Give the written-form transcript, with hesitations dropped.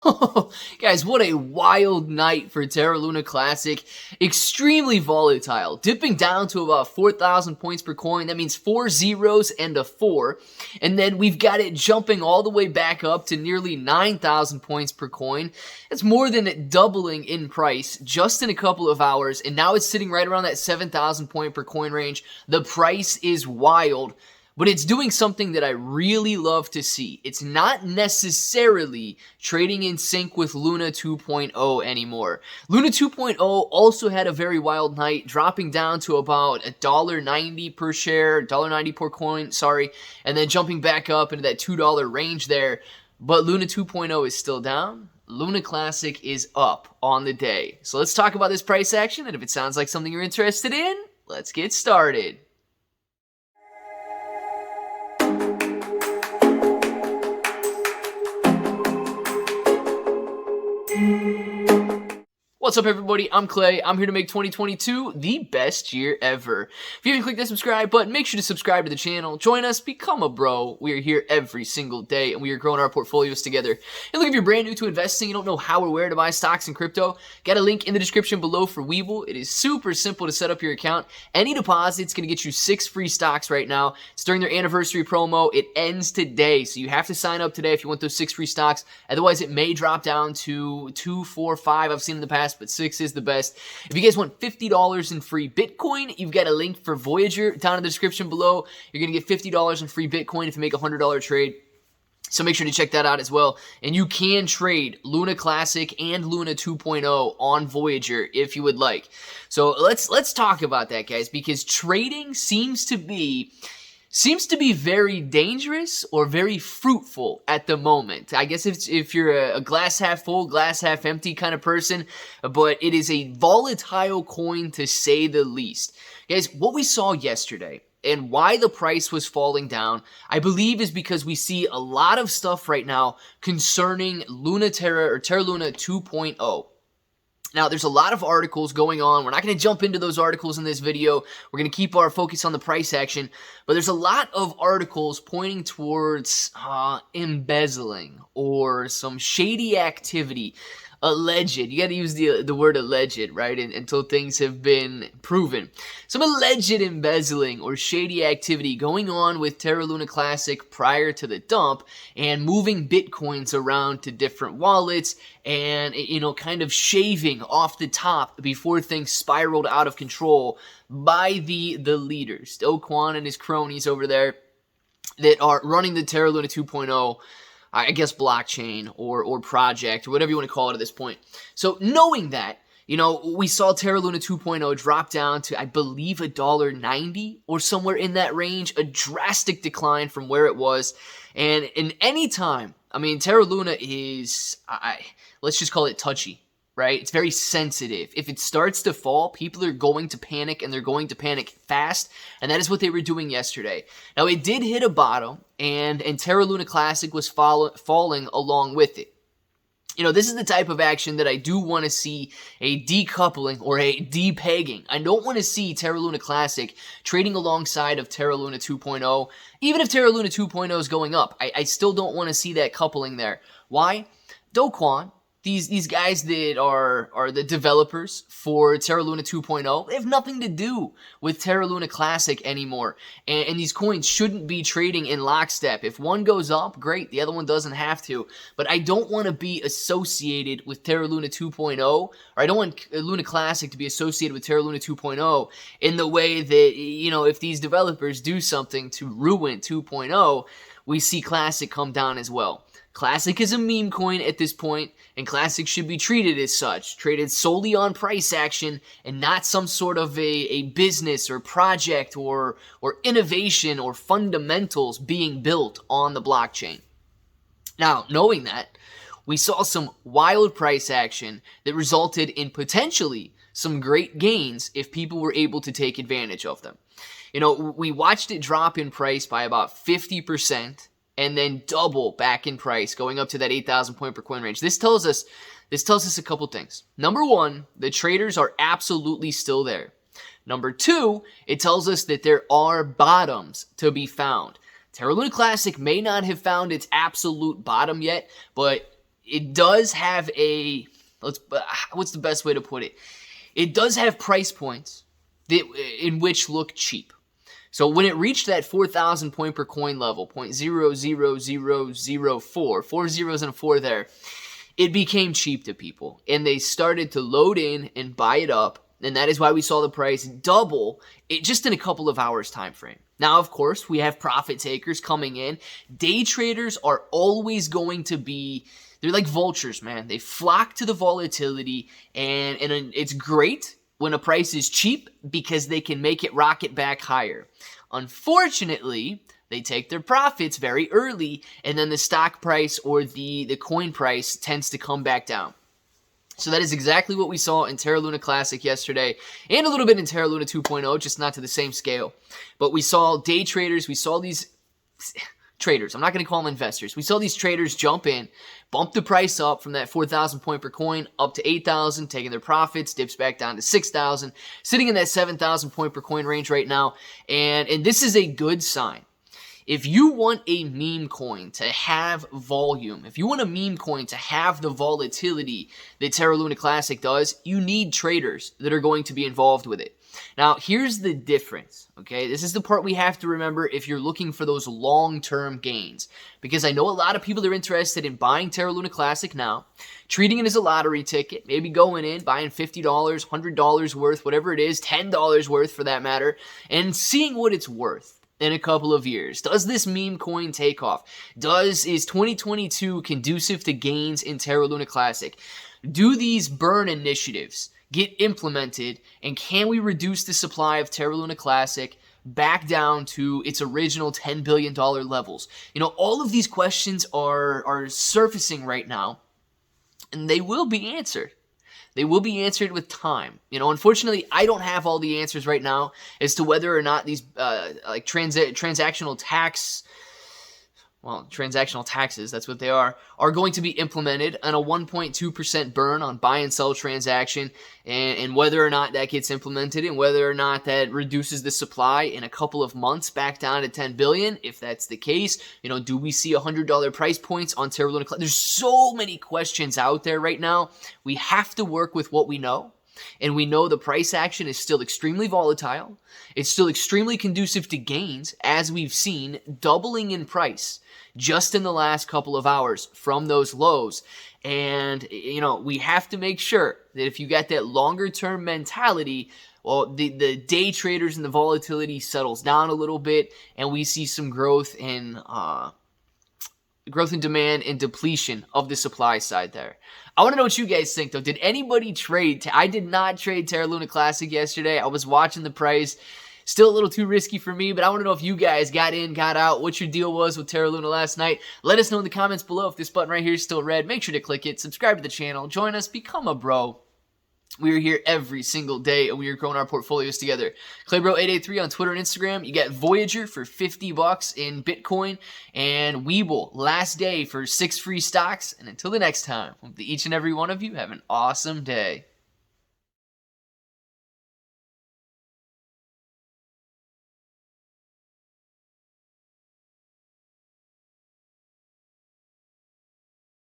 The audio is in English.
Guys, what a wild night for Terra Luna Classic. Extremely volatile, dipping down to about 4,000 points per coin. That means 4 zeros and a 4. And then we've got it jumping all the way back up to nearly 9,000 points per coin. That's more than doubling in price just in a couple of hours. And now it's sitting right around that 7,000 point per coin range. The price is wild. But it's doing something that I really love to see. It's not necessarily trading in sync with Luna 2.0 anymore. Luna 2.0 also had a very wild night, dropping down to about $1.90 per share, $1.90 per coin, sorry, and then jumping back up into that $2 range there. But Luna 2.0 is still down. Luna Classic is up on the day. So let's talk about this price action, and if it sounds like something you're interested in, let's get started. What's up, everybody? I'm Clay. I'm here to make 2022 the best year ever. If you haven't clicked that subscribe button, make sure to subscribe to the channel. Join us, become a bro. We are here every single day, and we are growing our portfolios together. And look, if you're brand new to investing, you don't know how or where to buy stocks in crypto, got a link in the description below for Webull. It is super simple to set up your account. Any deposit's going to get you 6 free stocks right now. It's during their anniversary promo. It ends today, so you have to sign up today if you want those 6 free stocks. Otherwise, it may drop down to 2, 4, 5. I've seen in the past, but 6 is the best. If you guys want $50 in free Bitcoin, you've got a link for Voyager down in the description below. You're going to get $50 in free Bitcoin if you make a $100 trade. So make sure to check that out as well. And you can trade Luna Classic and Luna 2.0 on Voyager if you would like. So let's talk about that, guys, because trading seems to be very dangerous or very fruitful at the moment. I guess if you're a glass half full, glass half empty kind of person, but it is a volatile coin to say the least. Guys, what we saw yesterday and why the price was falling down, I believe, is because we see a lot of stuff right now concerning Terra Luna 2.0. Now, there's a lot of articles going on. We're not going to jump into those articles in this video. We're going to keep our focus on the price action. But there's a lot of articles pointing towards embezzling or some shady activity. Alleged. You got to use the word alleged, right? Until things have been proven. Some alleged embezzling or shady activity going on with Terra Luna Classic prior to the dump and moving Bitcoins around to different wallets and, kind of shaving off the top before things spiraled out of control by the leaders, Do Kwon and his cronies over there that are running the Terra Luna 2.0 I guess blockchain or project or whatever you want to call it at this point. So knowing that, we saw Terra Luna 2.0 drop down to, I believe, $1.90 or somewhere in that range, a drastic decline from where it was. And in any time, Terra Luna is, let's just call it touchy. Right? It's very sensitive. If it starts to fall, people are going to panic, and they're going to panic fast, and that is what they were doing yesterday. Now, it did hit a bottom, and Terra Luna Classic was falling along with it. This is the type of action that I do want to see a decoupling or a depegging. I don't want to see Terra Luna Classic trading alongside of Terra Luna 2.0. Even if Terra Luna 2.0 is going up, I still don't want to see that coupling there. Why? Do Kwon, these guys that are the developers for Terra Luna 2.0, they have nothing to do with Terra Luna Classic anymore. And these coins shouldn't be trading in lockstep. If one goes up, great, the other one doesn't have to. But I don't want to be associated with Terra Luna 2.0, or I don't want Luna Classic to be associated with Terra Luna 2.0 in the way that, if these developers do something to ruin 2.0, we see Classic come down as well. Classic is a meme coin at this point, and Classic should be treated as such, traded solely on price action and not some sort of a business or project or innovation or fundamentals being built on the blockchain. Now, knowing that, we saw some wild price action that resulted in potentially some great gains if people were able to take advantage of them. We watched it drop in price by about 50%. And then double back in price, going up to that 8,000 point per coin range. This tells us a couple things. Number one, the traders are absolutely still there. Number two, it tells us that there are bottoms to be found. Terra Luna Classic may not have found its absolute bottom yet, but it does have a, what's the best way to put it? It does have price points in which look cheap. So when it reached that 4,000 point per coin level, 0.00004, 4 zeros and a 4 there, it became cheap to people. And they started to load in and buy it up. And that is why we saw the price double it just in a couple of hours time frame. Now, of course, we have profit takers coming in. Day traders are always going to be, they're like vultures, man. They flock to the volatility, and it's great when a price is cheap because they can make it rocket back higher. Unfortunately, they take their profits very early, and then the stock price or the coin price tends to come back down. So that is exactly what we saw in Terra Luna Classic yesterday, and a little bit in Terra Luna 2.0, just not to the same scale. But we saw day traders, we saw these traders, I'm not going to call them investors, we saw these traders jump in, bump the price up from that 4,000 point per coin up to 8,000, taking their profits, dips back down to 6,000, sitting in that 7,000 point per coin range right now, and this is a good sign. If you want a meme coin to have volume, if you want a meme coin to have the volatility that Terra Luna Classic does, you need traders that are going to be involved with it. Now, here's the difference, okay? This is the part we have to remember if you're looking for those long-term gains. Because I know a lot of people are interested in buying Terra Luna Classic now, treating it as a lottery ticket, maybe going in, buying $50, $100 worth, whatever it is, $10 worth for that matter, and seeing what it's worth in a couple of years. Does this meme coin take off? Is 2022 conducive to gains in Terra Luna Classic? Do these burn initiatives get implemented, and can we reduce the supply of Terra Luna Classic back down to its original $10 billion levels? You know, all of these questions are surfacing right now, and they will be answered. They will be answered with time. You know, unfortunately, I don't have all the answers right now as to whether or not these transactional taxes, that's what they are going to be implemented on a 1.2% burn on buy and sell transaction, and whether or not that gets implemented, and whether or not that reduces the supply in a couple of months back down to 10 billion. If that's the case, you know, do we see $100 price points on Terra Luna? There's so many questions out there right now. We have to work with what we know. And we know the price action is still extremely volatile. It's still extremely conducive to gains, as we've seen, doubling in price just in the last couple of hours from those lows. And, you know, we have to make sure that if you got that longer term mentality, well, the day traders and the volatility settles down a little bit, and we see some growth in demand and depletion of the supply side there. I want to know what you guys think, though. Did anybody trade? I did not trade Terra Luna Classic yesterday. I was watching the price. Still a little too risky for me, but I want to know if you guys got in, got out, what your deal was with Terra Luna last night. Let us know in the comments below. If this button right here is still red, make sure to click it. Subscribe to the channel. Join us. Become a bro. We are here every single day, and we are growing our portfolios together. Claybro883 on Twitter and Instagram. You got Voyager for $50 in Bitcoin, and Webull last day for 6 free stocks. And until the next time, hope that each and every one of you have an awesome day.